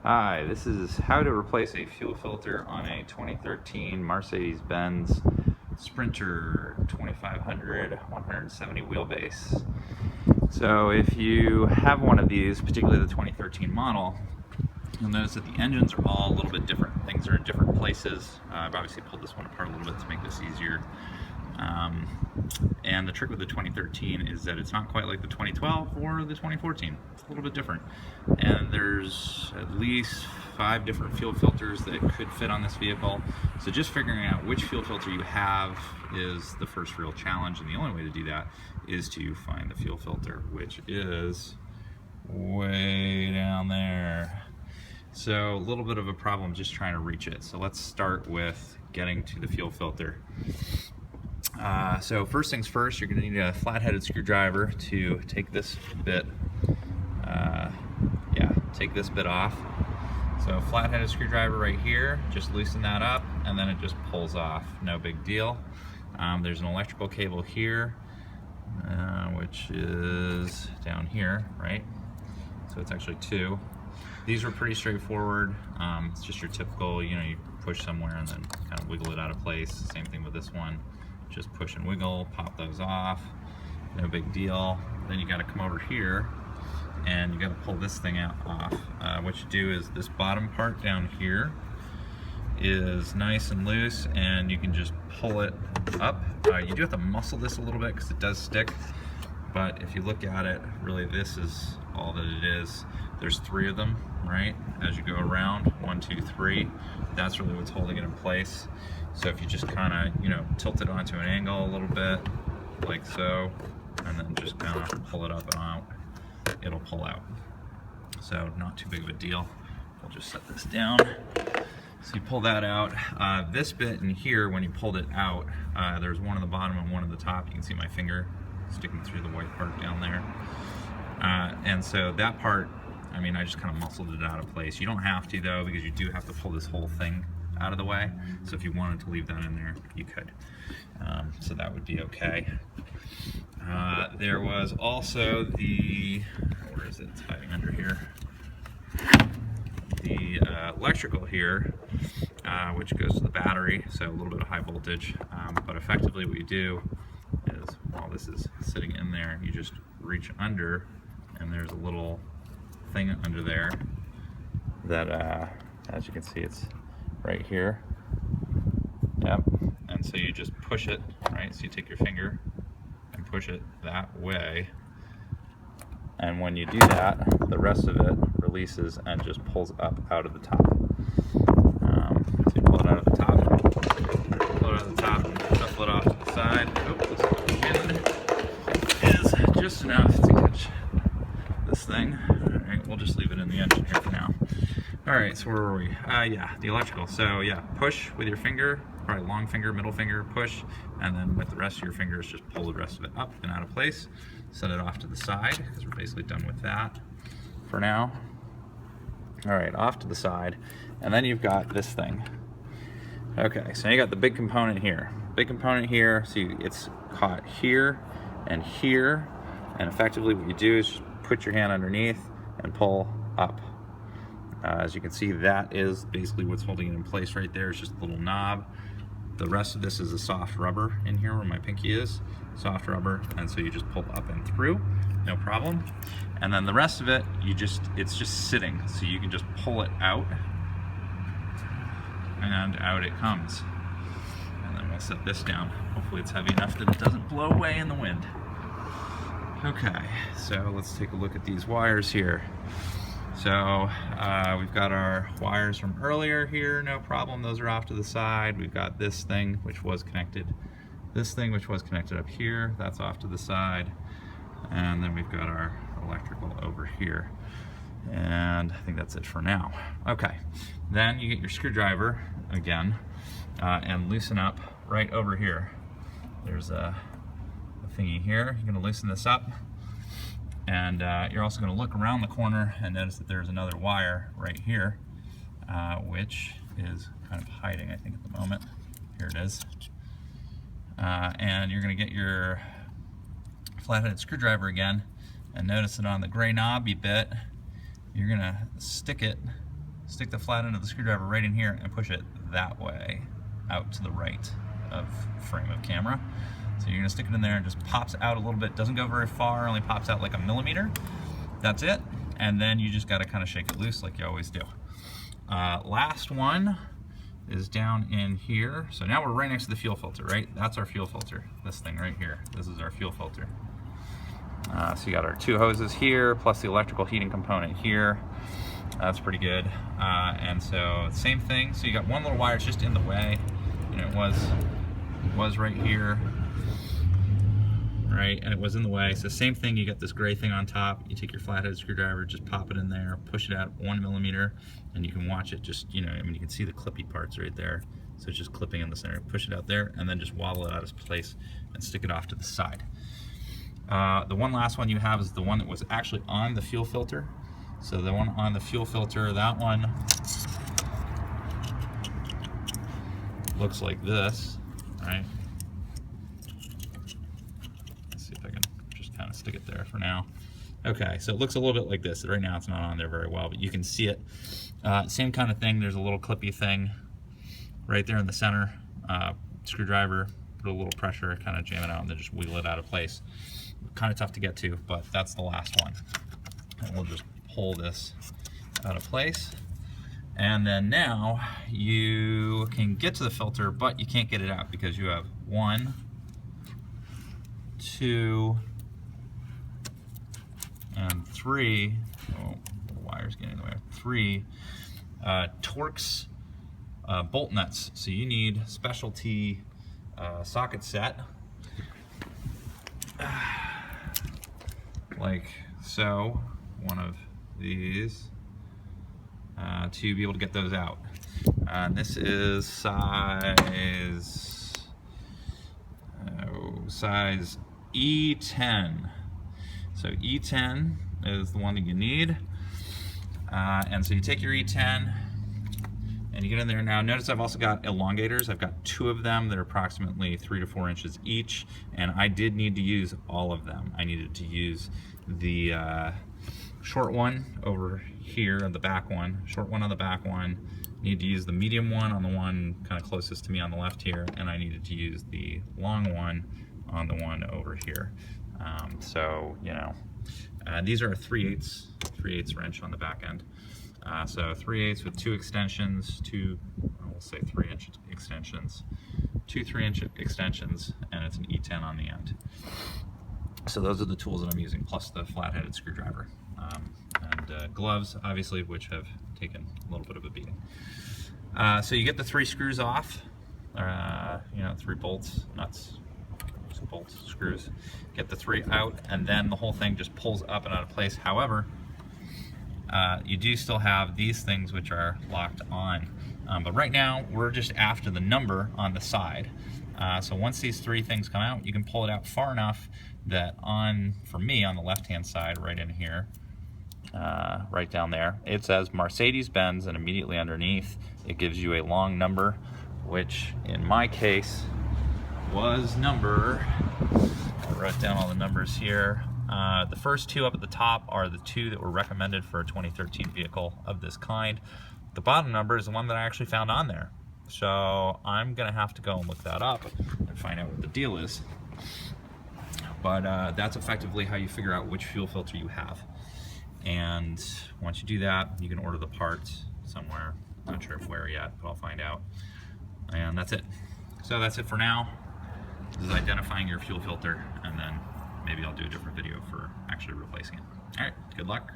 Hi, this is how to replace a fuel filter on a 2013 Mercedes-Benz Sprinter 2500 170 wheelbase. So if you have one of these, particularly the 2013 model, you'll notice that the engines are all a little bit different. Things are in different places. I've obviously pulled this one apart a little bit to make this easier. And the trick with the 2013 is that it's not quite like the 2012 or the 2014. It's a little bit different. And there's at least 5 different fuel filters that could fit on this vehicle. So just figuring out which fuel filter you have is the first real challenge, and the only way to do that is to find the fuel filter, which is way down there. So a little bit of a problem just trying to reach it. So let's start with getting to the fuel filter. So first things first, you're going to need a flat-headed screwdriver to take this bit, take this bit off. So flat-headed screwdriver right here, just loosen that up and then it just pulls off, no big deal. There's an electrical cable here, which is down here, right? So it's actually 2. These are pretty straightforward. It's just your typical, you push somewhere and then kind of wiggle it out of place. Same thing with this one. Just push and wiggle, pop those off, no big deal. Then you gotta come over here and you gotta pull this thing off. What you do is this bottom part down here is nice and loose and you can just pull it up. You do have to muscle this a little bit because it does stick, but if you look at it, really this is all that it is. There's 3 of them, right? As you go around, 1, 2, 3, that's really what's holding it in place. So if you just kind of, tilt it onto an angle a little bit, like so, and then just kind of pull it up and out, it'll pull out. So not too big of a deal. We'll just set this down. So you pull that out. This bit in here, when you pulled it out, there's one on the bottom and one on the top. You can see my finger sticking through the white part down there. And so that part, I just kind of muscled it out of place. You don't have to though, because you do have to pull this whole thing out of the way. So if you wanted to leave that in there, you could. So that would be okay. There was also where is it? It's hiding under here. The electrical here, which goes to the battery, so a little bit of high voltage. But effectively what you do is, while this is sitting in there, you just reach under, and there's a little thing under there that, as you can see, it's right here. Yep. And so you just push it, right? So you take your finger and push it that way. And when you do that, the rest of it releases and just pulls up out of the top. So you pull it out of the top, shuffle it off to the side. Oh, this wind is just enough to catch this thing. All right, we'll just leave it in the engine here for now. All right, so where were we? The electrical. So yeah, push with your finger, probably long finger, middle finger, push, and then with the rest of your fingers, just pull the rest of it up and out of place. Set it off to the side, because we're basically done with that for now. All right, off to the side. And then you've got this thing. Okay, so you got the big component here. Big component here, so it's caught here and here. And effectively what you do is just put your hand underneath and pull up. As you can see, that is basically what's holding it in place right there. It's just a little knob. The rest of this is a soft rubber in here where my pinky is. Soft rubber, and so you just pull up and through, no problem. And then the rest of it, it's just sitting, so you can just pull it out, and out it comes. And then we'll set this down. Hopefully it's heavy enough that it doesn't blow away in the wind. Okay, so let's take a look at these wires here. So we've got our wires from earlier here, no problem, those are off to the side. We've got this thing which was connected, up here, that's off to the side. And then we've got our electrical over here. And I think that's it for now. Okay, then you get your screwdriver again and loosen up right over here. There's a thingy here, you're gonna loosen this up. And you're also going to look around the corner and notice that there's another wire right here, which is kind of hiding, I think, at the moment. Here it is. And you're going to get your flat-headed screwdriver again, and notice that on the gray knobby bit, you're going to stick it stick the flat end of the screwdriver right in here and push it that way out to the right of frame of camera. So you're gonna stick it in there and just pops out a little bit, doesn't go very far, only pops out like a millimeter. That's it. And then you just gotta kind of shake it loose like you always do. Last one is down in here. So now we're right next to the fuel filter, right? That's our fuel filter, this thing right here. This is our fuel filter. So you got our 2 hoses here, plus the electrical heating component here. That's pretty good. And so same thing, so you got one little wire, it's just in the way, and it was right here, right? And it was in the way. So same thing, you got this gray thing on top, you take your flathead screwdriver, just pop it in there, push it out 1 millimeter, and you can watch it just, you know, I mean, you can see the clippy parts right there. So it's just clipping in the center. Push it out there, and then just wobble it out of place and stick it off to the side. The one last one you have is the one that was actually on the fuel filter. So the one on the fuel filter, that one looks like this, right? Let's see if I can just kind of stick it there for now. Okay, so it looks a little bit like this. Right now it's not on there very well, but you can see it. Same kind of thing, there's a little clippy thing right there in the center. Screwdriver, put a little pressure, kind of jam it out, and then just wiggle it out of place. Kind of tough to get to, but that's the last one. And we'll just pull this out of place. And then now you can get to the filter, but you can't get it out because you have 1, 2, and 3. Oh, the wire's getting in the way. 3 Torx bolt nuts. So you need specialty socket set. Like so, one of these, to be able to get those out. This is size E10. So E10 is the one that you need. And so you take your E10 and you get in there. Now notice I've also got elongators. I've got 2 of them that are approximately 3 to 4 inches each, and I did need to use all of them. I needed to use the short one over here, the back one, short one on the back one, need to use the medium one on the one kind of closest to me on the left here, and I needed to use the long one on the one over here. So, you know, these are a 3/8 wrench on the back end. So 3/8 with 2 extensions, we'll say 3-inch extensions, 2 3-inch extensions, and it's an E10 on the end. So those are the tools that I'm using, plus the flat-headed screwdriver. And gloves, obviously, which have taken a little bit of a beating. So you get the 3 screws off, you know, 3 bolts, nuts, bolts, screws. Get the 3 out, and then the whole thing just pulls up and out of place. However, you do still have these things which are locked on. But right now, we're just after the number on the side. So once these 3 things come out, you can pull it out far enough that for me, on the left-hand side, right in here, right down there, it says Mercedes-Benz, and immediately underneath, it gives you a long number, which in my case was number, I wrote down all the numbers here. The first 2 up at the top are the 2 that were recommended for a 2013 vehicle of this kind. The bottom number is the one that I actually found on there. So I'm gonna have to go and look that up and find out what the deal is. But that's effectively how you figure out which fuel filter you have. And once you do that, you can order the parts somewhere. Not sure where yet, but I'll find out. And that's it. So that's it for now. This is identifying your fuel filter, and then maybe I'll do a different video for actually replacing it. All right, good luck.